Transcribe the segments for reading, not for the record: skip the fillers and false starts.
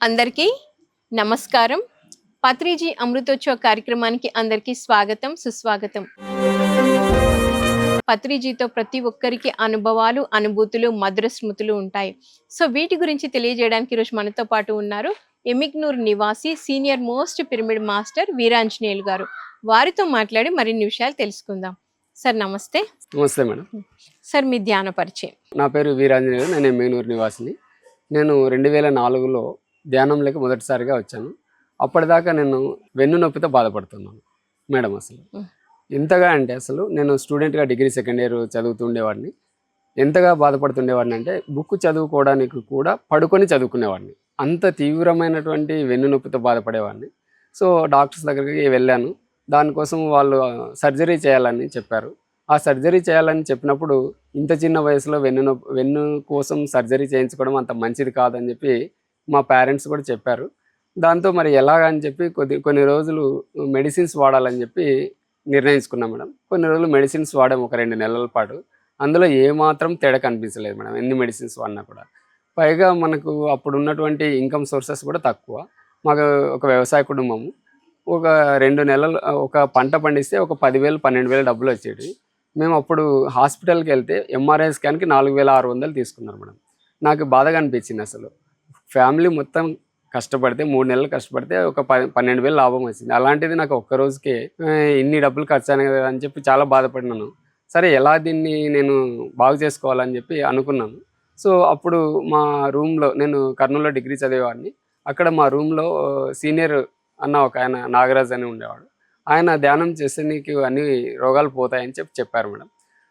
అందరికీ నమస్కారం. పత్రిజీ అమృతోత్సవ కార్యక్రమానికి అందరికీ స్వాగతం, సుస్వాగతం. పత్రిజీతో ప్రతి ఒక్కరికి అనుభవాలు, అనుభూతులు, మధుర స్మృతులు ఉంటాయి. సో వీటి గురించి తెలియజేయడానికి ఈరోజు మనతో పాటు ఉన్నారు ఎమిగ్నూర్ నివాసి senior most pyramid master Veeranjaneyulu గారు. వారితో మాట్లాడి మరిన్ని విషయాలు తెలుసుకుందాం. సార్ నమస్తే. నమస్తే మేడం. సార్ మీ ధ్యాన పరిచయం. నా పేరు వీరాంజనేయులు. నేను ఎమిగ్నూర్ నివాసిని. నేను 2004లో ధ్యానంలోకి మొదటిసారిగా వచ్చాను. అప్పటిదాకా నేను వెన్ను నొప్పితో బాధపడుతున్నాను మేడం. అసలు ఎంతగా అంటే అసలు నేను స్టూడెంట్గా డిగ్రీ సెకండ్ ఇయర్ చదువుతుండేవాడిని. ఎంతగా బాధపడుతుండేవాడిని అంటే బుక్ చదువుకోవడానికి కూడా పడుకొని చదువుకునేవాడిని. అంత తీవ్రమైనటువంటి వెన్ను నొప్పితో బాధపడేవాడిని. సో డాక్టర్స్ దగ్గరికి వెళ్ళాను. దానికోసం వాళ్ళు సర్జరీ చేయాలని చెప్పారు. ఆ సర్జరీ చేయాలని చెప్పినప్పుడు ఇంత చిన్న వయసులో వెన్ను కోసం సర్జరీ చేయించుకోవడం అంత మంచిది కాదని చెప్పి మా పేరెంట్స్ కూడా చెప్పారు. దాంతో మరి ఎలాగని చెప్పి కొన్ని రోజులు మెడిసిన్స్ వాడాలని చెప్పి నిర్ణయించుకున్నాం మేడం. కొన్ని రోజులు మెడిసిన్స్ వాడాము, ఒక 2 నెలల పాటు. అందులో ఏమాత్రం తేడా కనిపించలేదు మేడం, ఎన్ని మెడిసిన్స్ వాడినా కూడా. పైగా మనకు అప్పుడు ఉన్నటువంటి ఇన్కమ్ సోర్సెస్ కూడా తక్కువ. మాకు ఒక వ్యవసాయ కుటుంబము. ఒక 2 నెలలు ఒక పంట పండిస్తే ఒక 10,000 12,000 డబ్బులు వచ్చేవి. మేము అప్పుడు హాస్పిటల్కి వెళ్తే ఎంఆర్ఐ స్కాన్కి 4,600 తీసుకున్నారు మేడం. నాకు బాధగా అనిపించింది. అసలు ఫ్యామిలీ మొత్తం కష్టపడితే 3 నెలలు కష్టపడితే ఒక 12,000 లాభం వచ్చింది. అలాంటిది నాకు ఒక్క రోజుకే ఇన్ని డబ్బులు ఖర్చు అయినాయి కదా అని చెప్పి చాలా బాధపడినాను. సరే ఎలా దీన్ని నేను బాగు చేసుకోవాలని చెప్పి అనుకున్నాను. సో అప్పుడు మా రూమ్లో, నేను కర్నూలులో డిగ్రీ చదివేవాడిని. అక్కడ మా రూమ్లో సీనియర్ అన్న ఒక ఆయన నాగరాజ్ అని ఉండేవాడు. ఆయన ధ్యానం చేస్తే నీకు అన్ని రోగాలు పోతాయని చెప్పారు మేడం.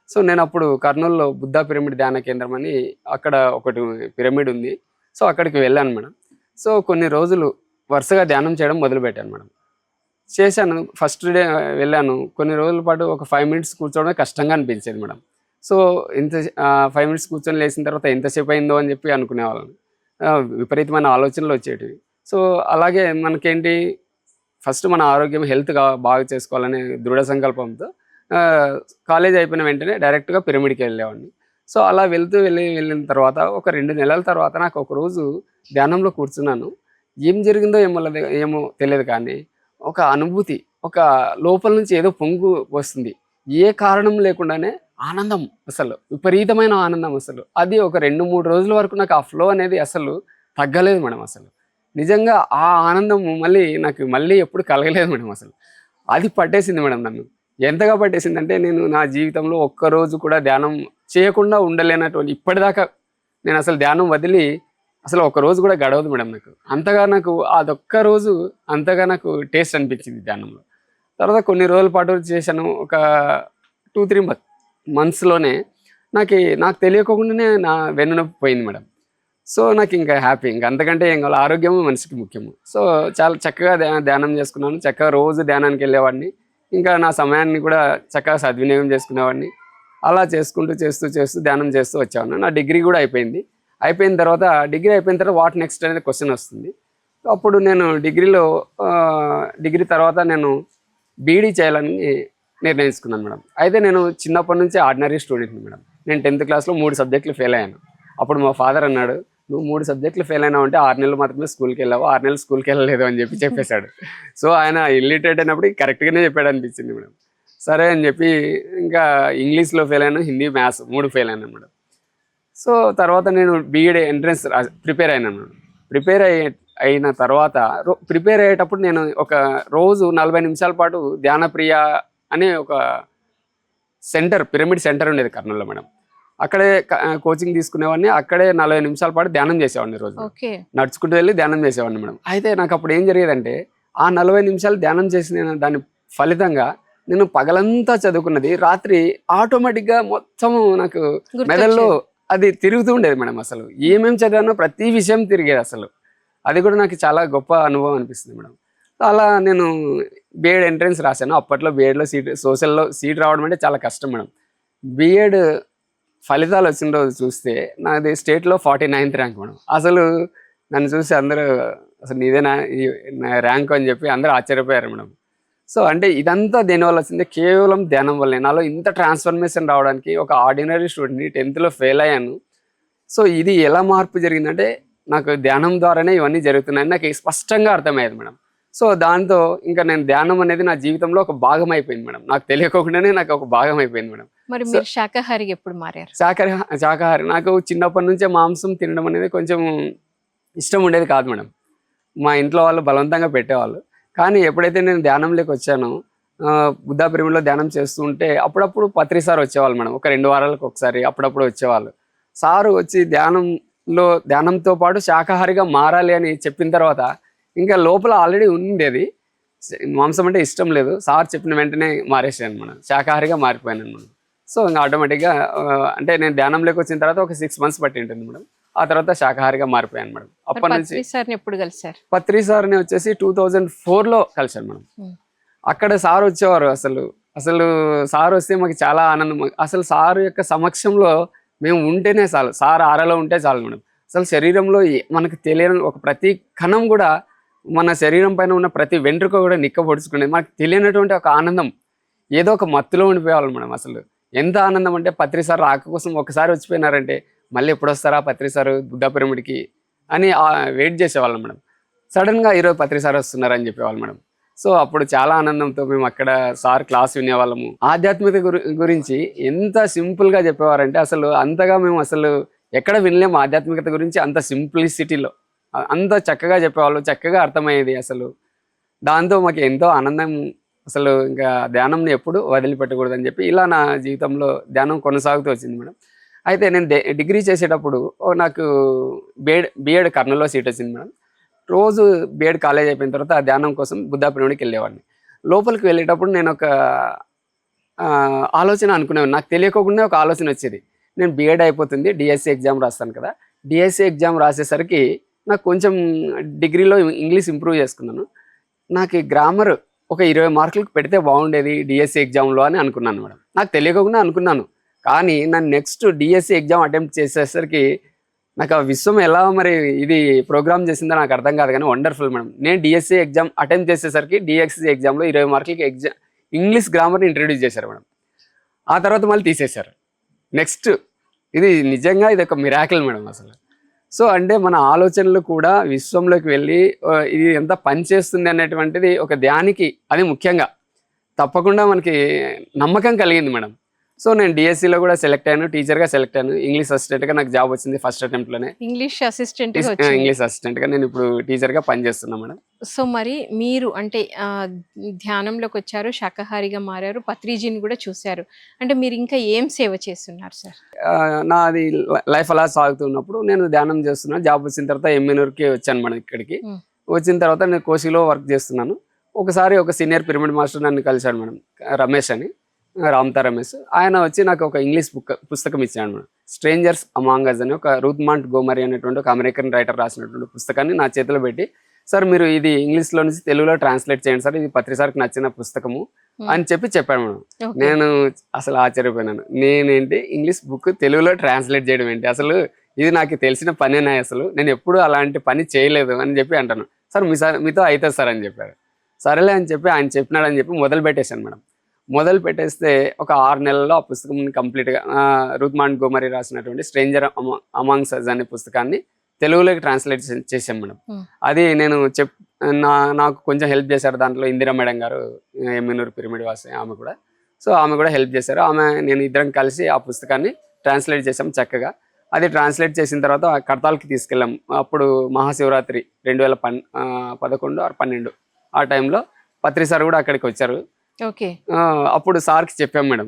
సో నేను అప్పుడు కర్నూలులో బుద్ధా పిరమిడ్ ధ్యాన కేంద్రం అని అక్కడ ఒకటి పిరమిడ్ ఉంది. సో అక్కడికి వెళ్ళాను మేడం. సో కొన్ని రోజులు వరుసగా ధ్యానం చేయడం మొదలుపెట్టాను మేడం. చేశాను. ఫస్ట్ డే వెళ్ళాను. కొన్ని రోజుల పాటు ఒక 5 మినిట్స్ కూర్చోవడమే కష్టంగా అనిపించేది మేడం. సో 5 మినిట్స్ కూర్చొని లేచిన తర్వాత ఎంతసేపు అయిందో అని చెప్పి అనుకునేవాళ్ళం. విపరీతమైన ఆలోచనలు వచ్చేటివి. సో అలాగే మనకేంటి, ఫస్ట్ మన ఆరోగ్యం హెల్త్గా బాగా చేసుకోవాలనే దృఢ సంకల్పంతో కాలేజ్ అయిపోయిన వెంటనే డైరెక్ట్గా పిరమిడ్కి వెళ్ళేవాడిని. సో అలా వెళ్ళిన తర్వాత ఒక 2 నెలల తర్వాత నాకు ఒకరోజు ధ్యానంలో కూర్చున్నాను. ఏం జరిగిందో ఏమో తెలియదు, కానీ ఒక అనుభూతి, ఒక లోపల నుంచి ఏదో పొంగు వస్తుంది. ఏ కారణం లేకుండానే ఆనందం, అసలు విపరీతమైన ఆనందం. అసలు అది ఒక 2-3 రోజుల వరకు నాకు ఆ ఫ్లో అనేది అసలు తగ్గలేదు మేడం. అసలు నిజంగా ఆ ఆనందం నాకు ఎప్పుడు కలగలేదు మేడం. అసలు అది పట్టేసింది మేడం నన్ను. ఎంతగా పట్టేసిందంటే నేను నా జీవితంలో ఒక్కరోజు కూడా ధ్యానం చేయకుండా ఉండలేనటువంటి, ఇప్పటిదాకా నేను అసలు ధ్యానం వదిలి అసలు ఒక్కరోజు కూడా గడవదు మేడం నాకు. అంతగా నాకు అదొక్క రోజు అంతగా నాకు టేస్ట్ అనిపించింది ధ్యానంలో. తర్వాత కొన్ని రోజుల పాటు చేశాను. ఒక 2-3 మంత్స్లోనే నాకు తెలియకుండానే నా వెన్నునొప్పి పోయింది మేడం. సో నాకు ఇంకా హ్యాపీ, ఇంకా అంతకంటే ఏం కావాలి, ఆరోగ్యము మనిషికి ముఖ్యము. సో చాలా చక్కగా ధ్యానం చేసుకున్నాను. చక్కగా రోజు ధ్యానానికి వెళ్ళేవాడిని. ఇంకా నా సమయాన్ని కూడా చక్కగా సద్వినియోగం చేసుకునేవాడిని. అలా చేస్తూ ధ్యానం చేస్తూ వచ్చేవాడిని. నా డిగ్రీ కూడా అయిపోయింది. అయిపోయిన తర్వాత వాట్ నెక్స్ట్ అనేది క్వశ్చన్ వస్తుంది. అప్పుడు నేను డిగ్రీ తర్వాత నేను బీఈడీ చేయాలని నిర్ణయించుకున్నాను మేడం. అయితే నేను చిన్నప్పటి నుంచి ఆర్డినరీ స్టూడెంట్ని మేడం. నేను 10th క్లాస్లో 3 సబ్జెక్టులు ఫెయిల్ అయ్యాను. అప్పుడు మా ఫాదర్ అన్నాడు, నువ్వు 3 సబ్జెక్టులు ఫెయిల్ అయినావు అంటే 6 నెలలు మాత్రమే స్కూల్కి వెళ్ళావు, 6 నెలలు స్కూల్కి వెళ్ళలేదు అని చెప్పేశాడు. సో ఆయన ఇల్లిటరేట్ అయినప్పుడు కరెక్ట్గానే చెప్పాడు అనిపించింది మేడం. సరే అని చెప్పి ఇంకా ఇంగ్లీష్లో ఫెయిల్ అయ్యాను, హిందీ, మ్యాథ్స్ 3 ఫెయిల్ అయినాను మేడం. సో తర్వాత నేను బీఈడీ ఎంట్రన్స్ ప్రిపేర్ అయినాను మేడం. అయిన తర్వాత ప్రిపేర్ అయ్యేటప్పుడు నేను ఒక రోజు 40 నిమిషాల పాటు ధ్యానప్రియ అనే ఒక పిరమిడ్ సెంటర్ ఉండేది కర్నూలులో మేడం. అక్కడే కోచింగ్ తీసుకునేవాడిని. అక్కడే 40 నిమిషాల పాటు ధ్యానం చేసేవాడిని రోజు. నడుచుకుంటూ వెళ్ళి ధ్యానం చేసేవాడిని మేడం. అయితే నాకు అప్పుడు ఏం జరిగేదంటే, ఆ 40 నిమిషాలు ధ్యానం చేసిన దాని ఫలితంగా నేను పగలంతా చదువుకున్నది రాత్రి ఆటోమేటిక్గా మొత్తం నాకు మెదడులో అది తిరుగుతూ ఉండేది మేడం. అసలు ఏమేమి చదివానో ప్రతి విషయం తిరిగేది. అసలు అది కూడా నాకు చాలా గొప్ప అనుభవం అనిపిస్తుంది మేడం. అలా నేను బీఎడ్ ఎంట్రన్స్ రాశాను. అప్పట్లో బీఎడ్లో సోషల్లో సీట్ రావడం అంటే చాలా కష్టం మేడం. బీఎడ్ ఫలితాలు వచ్చిన రోజు చూస్తే నాది స్టేట్లో 49th ర్యాంక్ మేడం. అసలు నన్ను చూసి అందరూ అసలు నీదేనా ర్యాంక్ అని చెప్పి అందరూ ఆశ్చర్యపోయారు మేడం. సో అంటే ఇదంతా దేనివల్ల వచ్చింది, కేవలం ధ్యానం వల్లే. నాలో ఇంత ట్రాన్స్ఫర్మేషన్ రావడానికి ఒక ఆర్డినరీ స్టూడెంట్ని 10th ఫెయిల్ అయ్యాను. సో ఇది ఎలా మార్పు జరిగిందంటే, నాకు ధ్యానం ద్వారానే ఇవన్నీ జరుగుతున్నాయని నాకు స్పష్టంగా అర్థమయ్యేది మేడం. సో దాంతో ఇంకా నేను ధ్యానం అనేది నా జీవితంలో ఒక భాగం అయిపోయింది మేడం. నాకు తెలియకుండానే నాకు ఒక భాగం అయిపోయింది మేడం. మరి మీరు శాకాహారికి ఎప్పుడు మారారు? శాకాహారి నాకు చిన్నప్పటి నుంచే మాంసం తినడం అనేది కొంచెం ఇష్టం ఉండేది కాదు మేడం. మా ఇంట్లో వాళ్ళు బలవంతంగా పెట్టేవాళ్ళు. కానీ ఎప్పుడైతే నేను ధ్యానంలోకి వచ్చానో, బుద్ధా పిరమిడ్లో ధ్యానం చేస్తూ ఉంటే అప్పుడప్పుడు పత్రి సార్ వచ్చేవాళ్ళు మేడం. ఒక 2 వారాలకు ఒకసారి అప్పుడప్పుడు వచ్చేవాళ్ళు. సారు వచ్చి ధ్యానంతో పాటు శాకాహారిగా మారాలి అని చెప్పిన తర్వాత ఇంకా లోపల ఆల్రెడీ ఉండేది, మాంసం అంటే ఇష్టం లేదు. సార్ చెప్పిన వెంటనే మారేసాను మనం, శాకాహారిగా మారిపోయాను మనం. సో ఇంకా ఆటోమేటిక్గా అంటే నేను ధ్యానంలోకి వచ్చిన తర్వాత ఒక 6 months పట్టి ఉంటుంది మేడం. ఆ తర్వాత శాకాహారిగా మారిపోయాను మేడం. అప్పటి నుంచి పత్రి సార్ని ఎప్పుడు కలిసారు? పత్రి సార్ని వచ్చేసి 2004లో కలిసాను మేడం. అక్కడ సార్ వచ్చేవారు. అసలు సార్ వస్తే మాకు చాలా ఆనందం. అసలు సార్ యొక్క సమక్షంలో మేము ఉంటేనే చాలు, సార్ ఆరలో ఉంటే చాలు మేడం. అసలు శరీరంలో మనకు తెలియని ఒక ప్రతి కణం కూడా, మన శరీరం పైన ఉన్న ప్రతి వెంట్రుక కూడా నిక్కబొడుచుకునేది. మనకు తెలియనటువంటి ఒక ఆనందం, ఏదో ఒక మత్తులో ఉండిపోయేవాళ్ళు మేడం. అసలు ఎంత ఆనందం అంటే పత్రి సార్ రాక కోసం ఒకసారి వచ్చిపోయినారంటే మళ్ళీ ఎప్పుడు వస్తారా పత్రి సార్ బుద్ధా పిరమిడ్కి అని వెయిట్ చేసేవాళ్ళం మేడం. సడన్గా ఈరోజు పత్రి సార్ వస్తున్నారని చెప్పేవాళ్ళు మేడం. సో అప్పుడు చాలా ఆనందంతో మేము అక్కడ సార్ క్లాస్ వినేవాళ్ళము. ఆధ్యాత్మికత గురించి ఎంత సింపుల్గా చెప్పేవారంటే అసలు అంతగా మేము అసలు ఎక్కడ వినలేము ఆధ్యాత్మికత గురించి. అంత సింప్లిసిటీలో అంత చక్కగా చెప్పేవాళ్ళు, చక్కగా అర్థమయ్యేది. అసలు దాంతో మాకు ఎంతో ఆనందం. అసలు ఇంకా ధ్యానంని ఎప్పుడు వదిలిపెట్టకూడదని చెప్పి ఇలా నా జీవితంలో ధ్యానం కొనసాగుతూ వచ్చింది మేడం. అయితే నేను డిగ్రీ చేసేటప్పుడు నాకు బిఎడ్ కర్నూలులో సీట్ వచ్చింది మేడం. రోజు బిఎడ్ కాలేజ్ అయిపోయిన తర్వాత ఆ ధ్యానం కోసం బుద్ధా పిరమిడ్కి వెళ్ళేవాడిని. లోపలికి వెళ్ళేటప్పుడు నేను ఒక ఆలోచన అనుకునేవాడిని, నాకు తెలియకుండా ఒక ఆలోచన వచ్చేది. నేను బిఎడ్ అయిపోతుంది, డిఎస్సి ఎగ్జామ్ రాస్తాను కదా, డిఎస్సి ఎగ్జామ్ రాసేసరికి నాకు కొంచెం డిగ్రీలో ఇంగ్లీష్ ఇంప్రూవ్ చేసుకున్నాను. నాకు గ్రామర్ ఒక 20 మార్కులకు పెడితే బాగుండేది డిఎస్సి ఎగ్జామ్లో అని అనుకున్నాను మేడం. నాకు తెలియకుండా అనుకున్నాను. కానీ నన్ను నెక్స్ట్ డిఎస్సి ఎగ్జామ్ అటెంప్ట్ చేసేసరికి నాకు ఆ విశ్వం ఎలా మరి ఇది ప్రోగ్రామ్ చేసిందో నాకు అర్థం కాదు, కానీ వండర్ఫుల్ మేడం. నేను డిఎస్సి ఎగ్జామ్ అటెంప్ట్ చేసేసరికి డిఎస్సి ఎగ్జామ్లో 20 మార్కులకి ఇంగ్లీష్ గ్రామర్ని ఇంట్రడ్యూస్ చేశారు మేడం. ఆ తర్వాత మళ్ళీ తీసేశారు. నెక్స్ట్ ఇది నిజంగా ఇది ఒక మిరాకిల్ మేడం అసలు. సో అంటే మన ఆలోచనలు కూడా విశ్వంలోకి వెళ్ళి ఇది ఎంత పనిచేస్తుంది అనేటువంటిది ఒక ధ్యానికి అది ముఖ్యంగా తప్పకుండా మనకి నమ్మకం కలిగింది మేడం. సో నేను డిఎస్సిలో కూడా సెలెక్ట్ అయ్యాను, టీచర్గా సెలెక్ట్ అయ్యాను. ఇంగ్లీష్ అసిస్టెంట్గా నాకు జాబ్ వచ్చింది ఫస్ట్ అటెంప్ట్లోనే. ఇంగ్లీష్ అసిస్టెంట్గా నేను ఇప్పుడు టీచర్గా పనిచేస్తున్నాను మేడం. సో మరి మీరు అంటే ధ్యానంలోకి వచ్చారు, శాకాహారిగా మారారు, పత్రిజీని కూడా చూశారు. అంటే మీరు ఇంకా ఏం సేవ చేస్తున్నారు సార్? నాది లైఫ్ అలా సాగుతున్నప్పుడు నేను ధ్యానం చేస్తున్నాను. జాబ్ వచ్చిన తర్వాత ఎమ్మెనూరుకి వచ్చాను మేడం. ఇక్కడికి వచ్చిన తర్వాత నేను కోసిలో వర్క్ చేస్తున్నాను. ఒకసారి ఒక సీనియర్ పిరమిడ్ మాస్టర్ నన్ను కలిశాడు మేడం, రమేష్ అని, రామ్తా రమేష్. ఆయన వచ్చి నాకు ఒక ఇంగ్లీష్ పుస్తకం ఇచ్చాడు మేడం. స్ట్రేంజర్స్ అమాంగ్ అస్ అని ఒక రూత్ మాంట్గోమరీ అనేటువంటి ఒక అమెరికన్ రైటర్ రాసినటువంటి పుస్తకాన్ని నా చేతిలో పెట్టి, సార్ మీరు ఇది ఇంగ్లీష్లో నుంచి తెలుగులో ట్రాన్స్లేట్ చేయండి సార్, ఇది పత్రి సార్కి నచ్చిన పుస్తకము అని చెప్పాడు మేడం. నేను అసలు ఆశ్చర్యపోయినాను. నేనేంటి ఇంగ్లీష్ బుక్ తెలుగులో ట్రాన్స్లేట్ చేయడం ఏంటి, అసలు ఇది నాకు తెలిసిన పనేనా, అసలు నేను ఎప్పుడు అలాంటి పని చేయలేదు అని చెప్పి అంటాను. సార్ మీతో అవుతుంది సార్ అని చెప్పారు. సరేలే అని చెప్పి ఆయన చెప్పినాడని చెప్పి మొదలు పెట్టేశాను మేడం. మొదలు పెట్టేస్తే ఒక 6 నెలల్లో ఆ పుస్తకం కంప్లీట్గా రూత్ మాంట్గోమరీ రాసినటువంటి స్ట్రేంజర్ అమాంగ్స్ అస్ అనే పుస్తకాన్ని తెలుగులోకి ట్రాన్స్లేట్ చేసాం మేడం. అది నేను నాకు కొంచెం హెల్ప్ చేశారు దాంట్లో ఇందిరా మేడం గారు, ఎమ్మెనూరు పిరమిడ్ వాసి, ఆమె కూడా. సో ఆమె కూడా హెల్ప్ చేశారు. నేను ఇద్దరం కలిసి ఆ పుస్తకాన్ని ట్రాన్స్లేట్ చేసాం చక్కగా. అది ట్రాన్స్లేట్ చేసిన తర్వాత కడతాల్కి తీసుకెళ్ళాం. అప్పుడు మహాశివరాత్రి 2011 or 12 ఆ టైంలో పత్రి సార్ కూడా అక్కడికి వచ్చారు. అప్పుడు సార్కి చెప్పాము మేడం.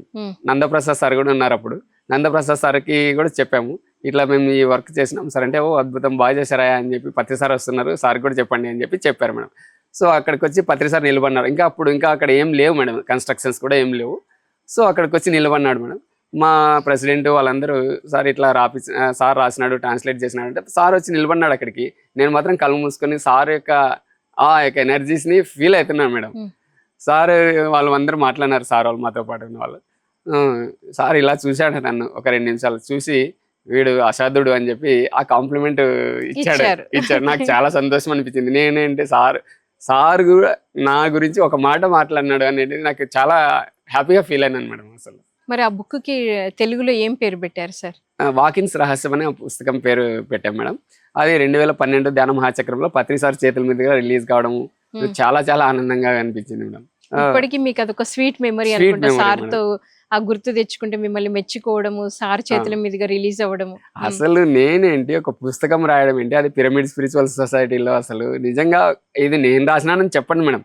నందప్రసాద్ సార్ కూడా ఉన్నారు అప్పుడు. నందప్రసాద్ సార్కి కూడా చెప్పాము, ఇట్లా మేము ఈ వర్క్ చేసినాం సార్ అంటే, ఓ అద్భుతం, బాగా చేశారా అని చెప్పి, పత్రి సార్ వస్తున్నారు, సార్ కూడా చెప్పండి అని చెప్పారు మేడం. సో అక్కడికి వచ్చి పత్రి సార్ నిలబడినారు. ఇంకా అక్కడ ఏం లేవు మేడం, కన్స్ట్రక్షన్స్ కూడా ఏం లేవు. సో అక్కడికి వచ్చి నిలబడినాడు మేడం. మా ప్రెసిడెంట్ వాళ్ళందరూ సార్ ఇట్లా సార్ రాసినాడు, ట్రాన్స్లేట్ చేసినాడు అంటే సార్ వచ్చి నిలబడినాడు అక్కడికి. నేను మాత్రం కళ్ళు మూసుకొని సార్ యొక్క ఎనర్జీస్ని ఫీల్ అవుతున్నాను మేడం. సార్ వాళ్ళు అందరూ మాట్లాడినారు, సార్ వాళ్ళు మాతో పాటు ఉన్న వాళ్ళు. సార్ ఇలా చూశాడు నన్ను ఒక 2 నిమిషాలు చూసి, వీడు అసాధ్యుడు అని చెప్పి ఆ కాంప్లిమెంట్ ఇచ్చాడు. నాకు చాలా సంతోషం అనిపించింది. నేనేంటి సార్ కూడా నా గురించి ఒక మాట మాట్లాడినాడు అనేది నాకు చాలా హ్యాపీగా ఫీల్ అయినాను మేడం. అసలు మరి ఆ బుక్కి తెలుగులో ఏం పేరు పెట్టారు సార్? వాకిన్స్ రహస్యం అనే పుస్తకం పేరు పెట్టాం మేడం. అది 2012 ధ్యాన మహాచక్రంలో పత్రి సార్ చేతుల మీదుగా రిలీజ్ కావడము చాలా చాలా ఆనందంగా అనిపించింది మేడం. ఇప్పటికి మీకు అదొక స్వీట్ మెమరీ Sweet అనుకుంటా. memory సార్తో ఆ గుర్తు తెచ్చుకుంటే మిమ్మల్ని మెచ్చుకోవడము, సార్ చేతుల మీదుగా రిలీజ్ అవ్వడము. అసలు నేనేంటి ఒక పుస్తకం రాయడం ఏంటి, అది పిరమిడ్ స్పిరిచువల్ సొసైటీలో అసలు నిజంగా ఇది నేను రాసినానని చెప్పండి మేడం.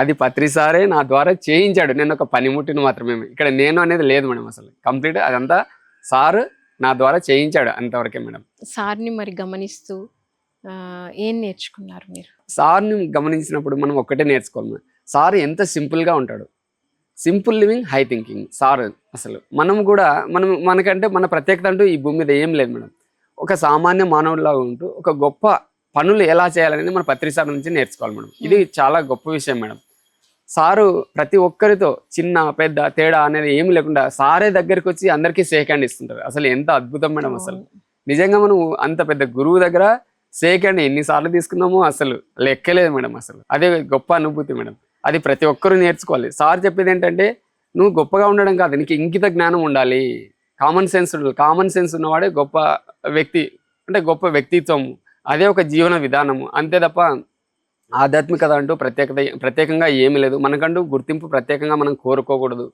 అది పత్రి సారే నా ద్వారా చేయించాడు. నేను ఒక పనిముట్టిని మాత్రమే. ఇక్కడ నేను అనేది లేదు మేడం. అసలు కంప్లీట్ అదంతా సార్ నా ద్వారా చేయించాడు, అంతవరకే మేడం. సార్ని మరి గమనిస్తూ ఏం నేర్చుకున్నారు మీరు? సార్ని గమనించినప్పుడు మనం ఒక్కటే నేర్చుకోవాలి మేడం. సార్ ఎంత సింపుల్గా ఉంటాడు. Simple living high thinking sir. అసలు మనం కూడా మనకంటే మన ప్రత్యేకత అంటూ ఈ భూమి మీద ఏం లేదు మేడం. ఒక సామాన్య మానవుడిలాగా ఉంటూ ఒక గొప్ప పనులు ఎలా చేయాలనేది మన పత్రి సార్ నుంచి నేర్చుకోవాలి మేడం. ఇది చాలా గొప్ప విషయం మేడం. సారు ప్రతి ఒక్కరితో చిన్న పెద్ద తేడా అనేది ఏమి లేకుండా సారే దగ్గరికి వచ్చి అందరికీ షేక్ హ్యాండ్ ఇస్తుంటారు. అసలు ఎంత అద్భుతం మేడం. అసలు నిజంగా మనం అంత పెద్ద గురువు దగ్గర షేక్ హ్యాండ్ ఎన్నిసార్లు తీసుకున్నామో అసలు లెక్కలేదు మేడం. అసలు అదే గొప్ప అనుభూతి మేడం. అది ప్రతి ఒక్కరూ నేర్చుకోవాలి. సార్ చెప్పేది ఏంటంటే నువ్వు గొప్పగా ఉండడం కాదు, నీకు ఇంకిత జ్ఞానం ఉండాలి, కామన్ సెన్స్ ఉన్నవాడే గొప్ప వ్యక్తి, అంటే గొప్ప వ్యక్తిత్వం, అదే ఒక జీవన విధానము, అంతే తప్ప ఆధ్యాత్మికత అంటూ ప్రత్యేకంగా ఏమీ లేదు. మనకంటూ గుర్తింపు ప్రత్యేకంగా మనం కోరుకోకూడదు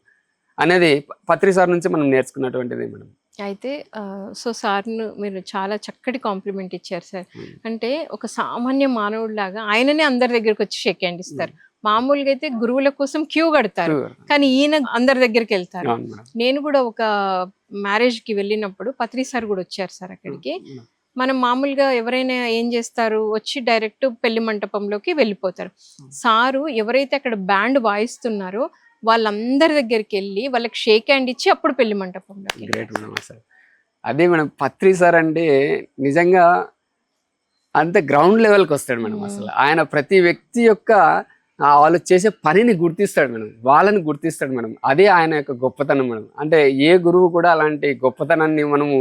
అనేది పత్రి సార్ నుంచి మనం నేర్చుకున్నటువంటిది మేడం. అయితే సో సార్ను మీరు చాలా చక్కటి కాంప్లిమెంట్ ఇచ్చారు సార్. అంటే ఒక సామాన్య మానవుడిలాగా ఆయననే అందరి దగ్గరికి వచ్చి షేక్ హ్యాండ్ ఇస్తారు. మామూలుగా అయితే గురువుల కోసం క్యూ కడతారు, కానీ ఈయన అందరి దగ్గరికి వెళ్తారు. నేను కూడా ఒక మ్యారేజ్ కి వెళ్ళినప్పుడు పత్రి సార్ కూడా వచ్చారు సార్ అక్కడికి. మనం మామూలుగా ఎవరైనా ఏం చేస్తారు, వచ్చి డైరెక్ట్ పెళ్లి మంటపంలోకి వెళ్ళిపోతారు. సారు ఎవరైతే అక్కడ బ్యాండ్ వాయిస్తున్నారో వాళ్ళందరి దగ్గరికి వెళ్ళి వాళ్ళకి షేక్ హ్యాండ్ ఇచ్చి అప్పుడు పెళ్లి మంటపంలో. Great madam. అసలు అదే మేడం, పత్రి సార్ అంటే నిజంగా అంత గ్రౌండ్ లెవెల్కి వస్తాడు మేడం. అసలు ఆయన ప్రతి వ్యక్తి యొక్క వాళ్ళు చేసే పనిని గుర్తిస్తాడు మేడం, వాళ్ళని గుర్తిస్తాడు మేడం. అదే ఆయన యొక్క గొప్పతనం మేడం. అంటే ఏ గురువు కూడా అలాంటి గొప్పతనాన్ని మనము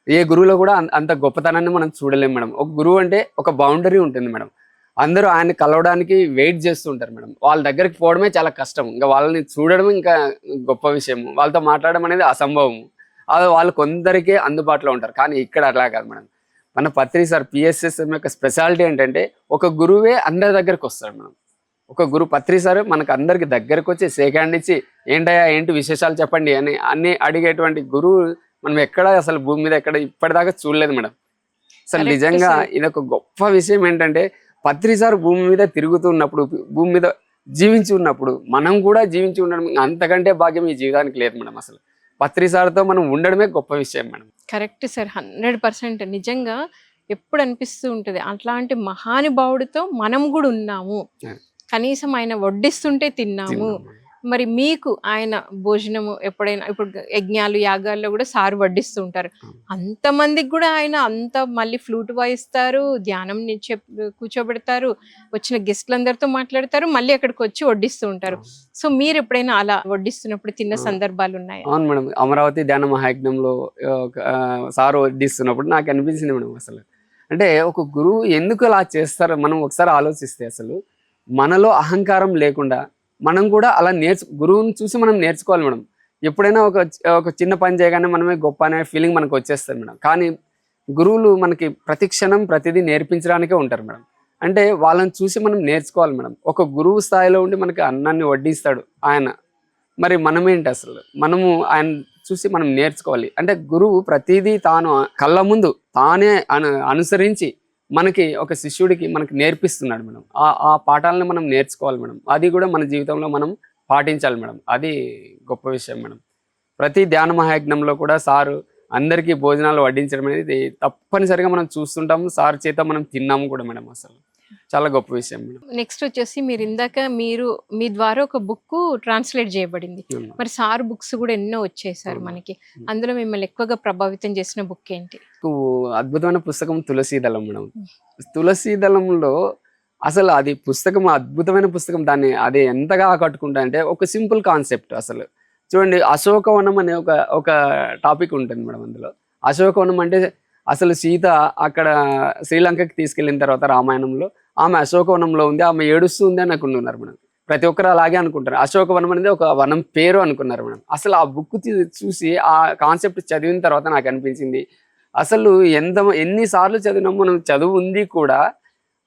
ఏ గురువులో కూడా అంత గొప్పతనాన్ని మనం చూడలేము మేడం. ఒక గురువు అంటే ఒక బౌండరీ ఉంటుంది మేడం. అందరూ ఆయన్ని కలవడానికి వెయిట్ చేస్తూ ఉంటారు మేడం. వాళ్ళ దగ్గరికి పోవడమే చాలా కష్టం, ఇంకా వాళ్ళని చూడడం ఇంకా గొప్ప విషయం. వాళ్ళతో మాట్లాడడం అనేది అసంభవం. అది వాళ్ళు కొందరికే అందుబాటులో ఉంటారు, కానీ ఇక్కడ అలా కాదు మేడం. మన పత్రి సార్ పిఎస్ఎస్ఎం యొక్క స్పెషాలిటీ ఏంటంటే ఒక గురువే అందరి దగ్గరికి వస్తాడు మేడం. ఒక గురు పత్రి సార్ మనకు అందరికి దగ్గరకు వచ్చి షేక్ హ్యాండ్ ఇచ్చి ఏంటయ్యా ఏంటి విశేషాలు చెప్పండి అని అన్ని అడిగేటువంటి గురువు మనం ఎక్కడ అసలు భూమి మీద ఎక్కడ ఇప్పటిదాకా చూడలేదు మేడం. అసలు నిజంగా ఇది ఒక గొప్ప విషయం ఏంటంటే పత్రి సార్ భూమి మీద తిరుగుతున్నప్పుడు, భూమి మీద జీవించి ఉన్నప్పుడు మనం కూడా జీవించి ఉండడం అంతకంటే భాగ్యం ఈ జీవితానికి లేదు మేడం. అసలు పత్రి సార్తో మనం ఉండడమే గొప్ప విషయం మేడం. Correct sir, 100%. నిజంగా ఎప్పుడు అనిపిస్తూ ఉంటుంది అట్లాంటి మహానుభావుడితో మనం కూడా ఉన్నాము, కనీసం ఆయన వడ్డిస్తుంటే తిన్నాము. మరి మీకు ఆయన భోజనము ఎప్పుడైనా, ఇప్పుడు యజ్ఞాలు యాగాల్లో కూడా సారు వడ్డిస్తూ ఉంటారు, అంతమందికి కూడా ఆయన అంత మళ్ళీ ఫ్లూట్ వాయిస్తారు, ధ్యానం కూర్చోబెడతారు, వచ్చిన గెస్ట్లందరితో మాట్లాడతారు, మళ్ళీ అక్కడికి వచ్చి వడ్డిస్తూ ఉంటారు. సో మీరు ఎప్పుడైనా అలా వడ్డిస్తున్నప్పుడు తిన్న సందర్భాలు ఉన్నాయి? అవును మేడం, అమరావతి ధ్యాన మహాయజ్ఞంలో సారు వడ్డిస్తున్నప్పుడు నాకు అనిపించింది మేడం. అసలు అంటే ఒక గురువు ఎందుకు అలా చేస్తారో మనం ఒకసారి ఆలోచిస్తే, అసలు మనలో అహంకారం లేకుండా మనం కూడా అలా గురువుని చూసి మనం నేర్చుకోవాలి మేడం. ఎప్పుడైనా ఒక చిన్న పని చేయగానే మనమే గొప్ప అనే ఫీలింగ్ మనకు వచ్చేస్తుంది మేడం. కానీ గురువులు మనకి ప్రతి క్షణం ప్రతిదీ నేర్పించడానికే ఉంటారు మేడం. అంటే వాళ్ళని చూసి మనం నేర్చుకోవాలి మేడం. ఒక గురువు స్థాయిలో ఉండి మనకి అన్నాన్ని వడ్డిస్తాడు ఆయన, మరి మనమేంటి అసలు, మనము ఆయన చూసి మనం నేర్చుకోవాలి. అంటే గురువు ప్రతిదీ తాను కళ్ళ ముందు తానే అనుసరించి మనకి ఒక శిష్యుడికి మనకి నేర్పిస్తున్నాడు మేడం. ఆ పాఠాలను మనం నేర్చుకోవాలి మేడం. అది కూడా మన జీవితంలో మనం పాటించాలి మేడం. అది గొప్ప విషయం మేడం. ప్రతి ధ్యాన మహాయజ్ఞంలో కూడా సారు అందరికీ భోజనాలు వడ్డించడం అనేది తప్పనిసరిగా మనం చూస్తుంటాము. సార్ చేత మనం తిన్నాము కూడా మేడం. అసలు చాలా గొప్ప విషయం మేడం. నెక్స్ట్ వచ్చేసి మీరు ఇందాక మీ ద్వారా ఒక బుక్ ట్రాన్స్లేట్ చేయబడింది, మరి సార్ బుక్స్ కూడా ఎన్నో వచ్చేసారు మనకి. అందులో మిమ్మల్ని ఎక్కువగా ప్రభావితం చేసిన బుక్ ఏంటి? అద్భుతమైన పుస్తకం తులసీదళం మేడం. తులసీదళంలో అసలు అది పుస్తకం అద్భుతమైన పుస్తకం. దాన్ని అది ఎంతగా ఆకట్టుకుంటా అంటే ఒక సింపుల్ కాన్సెప్ట్. అసలు చూడండి, అశోకవనం అనే ఒక టాపిక్ ఉంటుంది మేడం. అందులో అశోకవనం అంటే అసలు సీత అక్కడ శ్రీలంకకి తీసుకెళ్ళిన తర్వాత రామాయణంలో ఆమె అశోకవనంలో ఉంది, ఆమె ఏడుస్తూ ఉంది అని అనుకుంటున్నారు మేడం. ప్రతి ఒక్కరు అలాగే అనుకుంటారు. అశోకవనం అనేది ఒక వనం పేరు అనుకున్నారు మేడం. అసలు ఆ బుక్ చూసి ఆ కాన్సెప్ట్ చదివిన తర్వాత నాకు అనిపించింది, అసలు ఎన్నిసార్లు చదివినాం మనం, చదువు ఉంది కూడా,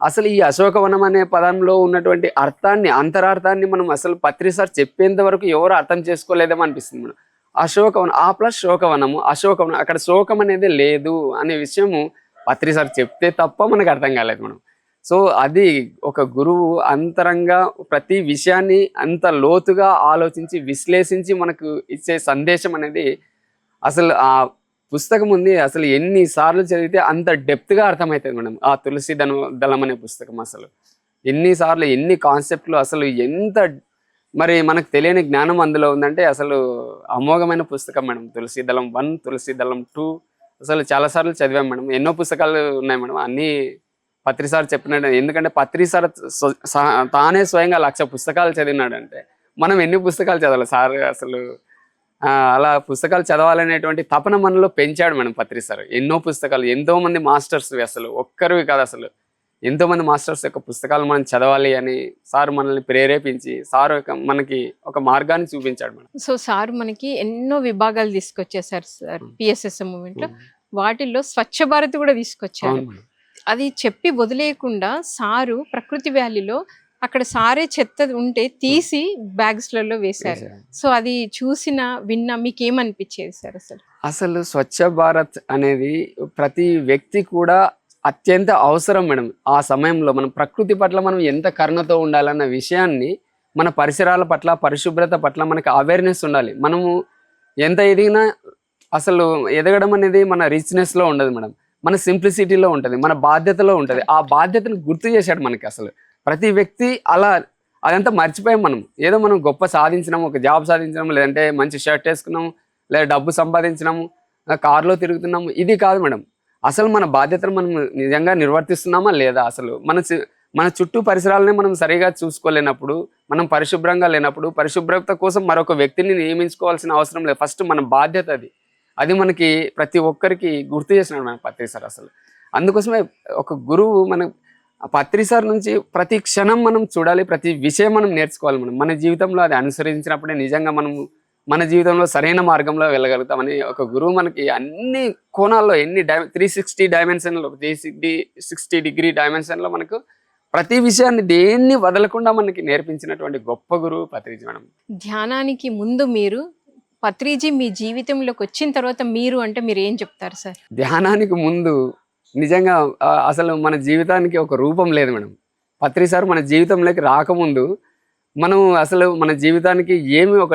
అసలు ఈ అశోకవనం అనే పదంలో ఉన్నటువంటి అర్థాన్ని, అంతరార్థాన్ని మనం అసలు పత్రి సార్ చెప్పేంత వరకు ఎవరు అర్థం చేసుకోలేదేమో అనిపిస్తుంది మేడం. అశోకవనం ఆ ప్లస్ శోకవనము, అశోకవనం, అక్కడ శోకం అనేది లేదు అనే విషయము పత్రి సార్ చెప్తే తప్ప మనకు అర్థం కాలేదు మేడం. సో అది ఒక గురువు అంతరంగా ప్రతి విషయాన్ని అంత లోతుగా ఆలోచించి విశ్లేషించి మనకు ఇచ్చే సందేశం అనేది అసలు ఆ పుస్తకం ఉంది. అసలు ఎన్నిసార్లు చదివితే అంత డెప్త్గా అర్థమవుతుంది మేడం ఆ తులసి దళం అనే పుస్తకం. అసలు ఎన్నిసార్లు ఎన్ని కాన్సెప్ట్లు, అసలు ఎంత మరి మనకు తెలియని జ్ఞానం అందులో ఉందంటే అసలు అమోఘమైన పుస్తకం మేడం. తులసి దళం 1, తులసి దళం 2 అసలు చాలాసార్లు చదివాం మేడం. ఎన్నో పుస్తకాలు ఉన్నాయి మేడం, అన్నీ పత్రి సార్ చెప్పినట్టు. ఎందుకంటే పత్రి సార్ తానే స్వయంగా 1,00,000 పుస్తకాలు చదివినాడంటే మనం ఎన్ని పుస్తకాలు చదవాలి సార్. అసలు అలా పుస్తకాలు చదవాలనేటువంటి తపన మనలో పెంచాడు మేడం పత్రి సార్. ఎన్నో పుస్తకాలు, ఎంతో మంది మాస్టర్స్, అసలు ఒక్కరివి కాదు, అసలు ఎంతో మంది మాస్టర్స్ యొక్క పుస్తకాలు మనం చదవాలి అని సార్ మనల్ని ప్రేరేపించి సార్ మనకి ఒక మార్గాన్ని చూపించాడు మేడం. సో సార్ మనకి ఎన్నో విభాగాలు తీసుకొచ్చేసారు సార్ పిఎస్ఎస్ఎం మూమెంట్ లో. వాటిల్లో స్వచ్ఛ భారత్ కూడా తీసుకొచ్చారు. అది చెప్పి వదిలేయకుండా సారు ప్రకృతి వ్యాలీలో అక్కడ సారే చెత్త ఉంటే తీసి బ్యాగ్స్లలో వేశారు. సో అది విన్నా మీకు ఏమనిపించేది సార్? అసలు స్వచ్ఛ భారత్ అనేది ప్రతి వ్యక్తి కూడా అత్యంత అవసరం మేడం. ఆ సమయంలో మనం ప్రకృతి పట్ల మనం ఎంత కరుణతో ఉండాలన్న విషయాన్ని, మన పరిసరాల పట్ల, పరిశుభ్రత పట్ల మనకు అవేర్నెస్ ఉండాలి. మనము ఎంత ఎదిగినా అసలు ఎదగడం అనేది మన రిచ్నెస్లో ఉండదు మేడం, మన సింప్లిసిటీలో ఉంటుంది, మన బాధ్యతలో ఉంటుంది. ఆ బాధ్యతను గుర్తు చేశాడు మనకి. అసలు ప్రతి వ్యక్తి అలా అదంతా మర్చిపోయాం మనం. ఏదో మనం గొప్ప సాధించినాము, ఒక జాబ్ సాధించినాము, లేదంటే మంచి షర్ట్ వేసుకున్నాము, లేదా డబ్బు సంపాదించినాము, కారులో తిరుగుతున్నాము, ఇది కాదు మేడం. అసలు మన బాధ్యతను మనం నిజంగా నిర్వర్తిస్తున్నామా లేదా? అసలు మన చుట్టూ పరిసరాలనే మనం సరిగా చూసుకోలేనప్పుడు, మనం పరిశుభ్రంగా లేనప్పుడు, పరిశుభ్రత కోసం మరొక వ్యక్తిని నియమించుకోవాల్సిన అవసరం లేదు. ఫస్ట్ మన బాధ్యత అది మనకి ప్రతి ఒక్కరికి గుర్తు చేసినాడు మన పత్రి సార్. అసలు అందుకోసమే ఒక గురువు మన పత్రి సార్ నుంచి ప్రతి క్షణం మనం చూడాలి, ప్రతి విషయం మనం నేర్చుకోవాలి. మన జీవితంలో అది అనుసరించినప్పుడే నిజంగా మన జీవితంలో సరైన మార్గంలో వెళ్ళగలుగుతామని ఒక గురువు మనకి అన్ని కోణాల్లో, 360 డైమెన్షన్లో, 360 డిగ్రీ డైమెన్షన్లో మనకు ప్రతి విషయాన్ని దేన్ని వదలకుండా మనకి నేర్పించినటువంటి గొప్ప గురువు పత్రిజీ మేడం. ధ్యానానికి ముందు మీరు, పత్రిజీ మీ జీవితంలోకి వచ్చిన తర్వాత మీరు ఏం చెప్తారు సార్? ధ్యానానికి ముందు నిజంగా అసలు మన జీవితానికి ఒక రూపం లేదు మేడం. పత్రి సార్ మన జీవితంలోకి రాకముందు మనం అసలు మన జీవితానికి ఏమి ఒక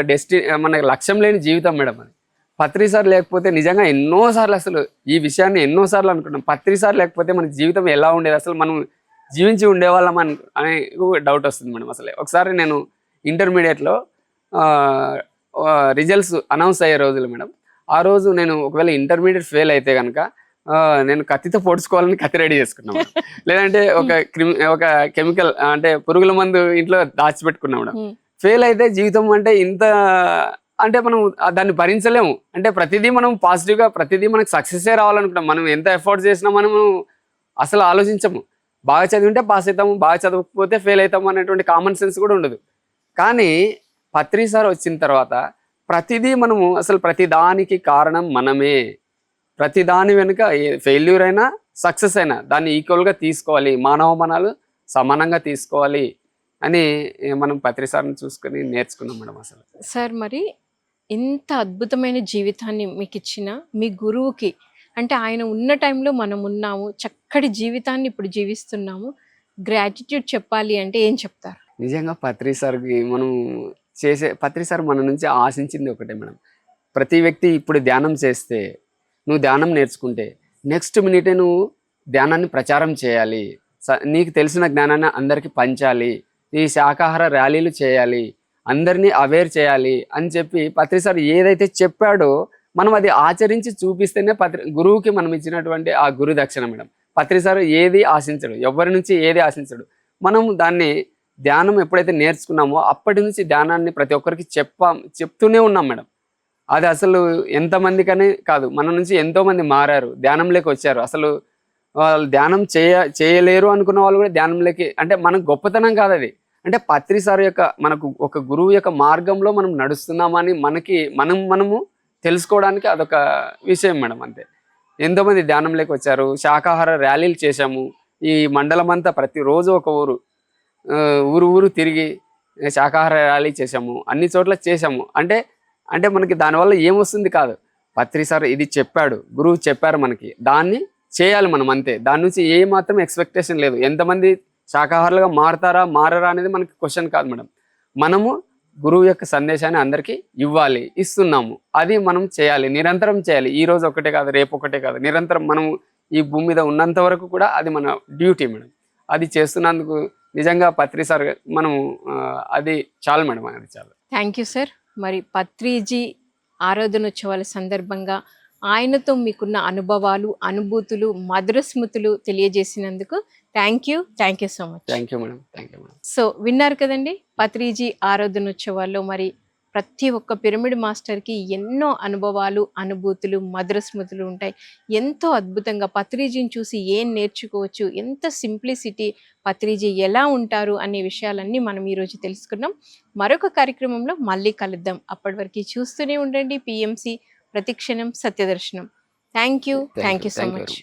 మన లక్ష్యం లేని జీవితం మేడం అది. పత్రి సార్ లేకపోతే నిజంగా ఎన్నోసార్లు అసలు ఈ విషయాన్ని ఎన్నోసార్లు అనుకున్నాం. పత్రి సార్ లేకపోతే మన జీవితం ఎలా ఉండేది, అసలు మనం జీవించి ఉండేవాళ్ళం అనే డౌట్ వస్తుంది మేడం. అసలే ఒకసారి నేను ఇంటర్మీడియట్లో రిజల్ట్స్ అనౌన్స్ అయ్యే రోజులు మేడం. ఆ రోజు నేను ఒకవేళ ఇంటర్మీడియట్ ఫెయిల్ అయితే కనుక నేను కత్తితో పొడుచుకోవాలని కత్తి రెడీ చేసుకున్నాం. లేదంటే ఒక కెమికల్ అంటే పురుగుల మందు ఇంట్లో దాచిపెట్టుకున్నాం మేడం. ఫెయిల్ అయితే జీవితం అంటే ఇంత అంటే మనం దాన్ని భరించలేము. అంటే ప్రతిదీ మనం పాజిటివ్గా, ప్రతిదీ మనకు సక్సెసే రావాలనుకుంటాం. మనం ఎంత ఎఫర్ట్ చేసినా మనము అసలు ఆలోచించము. బాగా చదివింటే పాస్ అవుతాము, బాగా చదవకపోతే ఫెయిల్ అవుతాము అనేటువంటి కామన్ సెన్స్ కూడా ఉండదు. కానీ పత్రి సార్ వచ్చిన తర్వాత ప్రతిదీ మనము అసలు ప్రతి దానికి కారణం మనమే. ప్రతి దాని వెనుక ఫెయిల్యూర్ అయినా సక్సెస్ అయినా దాన్ని ఈక్వల్గా తీసుకోవాలి, మానవ మనాలు సమానంగా తీసుకోవాలి అని మనం పత్రి సార్ని చూసుకొని నేర్చుకున్నాం మేడం. అసలు సార్ మరి ఇంత అద్భుతమైన జీవితాన్ని మీకు ఇచ్చిన మీ గురువుకి, అంటే ఆయన ఉన్న టైంలో మనం ఉన్నాము, చక్కటి జీవితాన్ని ఇప్పుడు జీవిస్తున్నాము, గ్రాటిట్యూడ్ చెప్పాలి అంటే ఏం చెప్తారు? నిజంగా పత్రి సార్కి పత్రి సార్ మన నుంచి ఆశించింది ఒకటే మేడం. ప్రతి వ్యక్తి ఇప్పుడు ధ్యానం చేస్తే, నువ్వు ధ్యానం నేర్చుకుంటే నెక్స్ట్ మినిటే నువ్వు ధ్యానాన్ని ప్రచారం చేయాలి, నీకు తెలిసిన జ్ఞానాన్ని అందరికీ పంచాలి, ఈ శాకాహార ర్యాలీలు చేయాలి, అందరినీ అవేర్ చేయాలి అని చెప్పి పత్రి సార్ ఏదైతే చెప్పాడో మనం అది ఆచరించి చూపిస్తేనే గురువుకి మనం ఇచ్చినటువంటి ఆ గురు దక్షిణ మేడం. పత్రి సార్ ఏది ఆశించడు, ఎవరి నుంచి ఏది ఆశించడు. మనం దాన్ని ధ్యానం ఎప్పుడైతే నేర్చుకున్నామో అప్పటి నుంచి ధ్యానాన్ని ప్రతి ఒక్కరికి చెప్తూనే ఉన్నాం మేడం. అది అసలు ఎంతమందికనే కాదు, మన నుంచి ఎంతోమంది మారారు, ధ్యానంలోకి వచ్చారు. అసలు వాళ్ళు ధ్యానం చేయలేరు అనుకున్న వాళ్ళు కూడా ధ్యానంలోకి, అంటే మనకు గొప్పతనం కాదు అది, అంటే పత్రి సార్ యొక్క మనకు ఒక గురువు యొక్క మార్గంలో మనం నడుస్తున్నామని మనము తెలుసుకోవడానికి అదొక విషయం మేడం. అంతే. ఎంతోమంది ధ్యానంలోకి వచ్చారు, శాకాహార ర్యాలీలు చేశాము. ఈ మండలం అంతా ప్రతిరోజు ఒక ఊరు తిరిగి శాకాహార ర్యాలీ చేశాము, అన్ని చోట్ల చేశాము. అంటే మనకి దానివల్ల ఏమొస్తుంది కాదు, పత్రి సార్ ఇది చెప్పాడు, గురువు చెప్పారు మనకి, దాన్ని చేయాలి మనం అంతే. దాని నుంచి ఏ మాత్రం ఎక్స్పెక్టేషన్ లేదు. ఎంతమంది శాకాహారులుగా మారరా అనేది మనకి క్వశ్చన్ కాదు మేడం. మనము గురువు యొక్క సందేశాన్ని అందరికీ ఇస్తున్నాము, అది మనం చేయాలి, నిరంతరం చేయాలి. ఈ రోజు ఒకటే కాదు, రేపు ఒకటే కాదు, నిరంతరం మనము ఈ భూమి మీద ఉన్నంత వరకు కూడా అది మన డ్యూటీ మేడం. అది చేస్తున్నందుకు నిజంగా పత్రి సార్ మనము అది చాలు మేడం, అది చాలు. Thank you sir. మరి పత్రిజీ ఆరాధనోత్సవాల సందర్భంగా ఆయనతో మీకున్న అనుభవాలు, అనుభూతులు, మధుర స్మృతులు తెలియజేసినందుకు thank you so much. Thank you madam. So విన్నారు కదండి, పత్రిజీ ఆరాధనోత్సవాల్లో మరి ప్రతి ఒక్క పిరమిడ్ మాస్టర్కి ఎన్నో అనుభవాలు, అనుభూతులు, మధుర స్మృతులు ఉంటాయి. ఎంతో అద్భుతంగా పత్రిజీని చూసి ఏం నేర్చుకోవచ్చు, ఎంత సింప్లిసిటీ, పత్రిజీ ఎలా ఉంటారు అనే విషయాలన్నీ మనం ఈరోజు తెలుసుకున్నాం. మరొక కార్యక్రమంలో మళ్ళీ కలుద్దాం. అప్పటి వరకు చూస్తూనే ఉండండి PMC ప్రతిక్షణం సత్యదర్శనం. Thank you so much.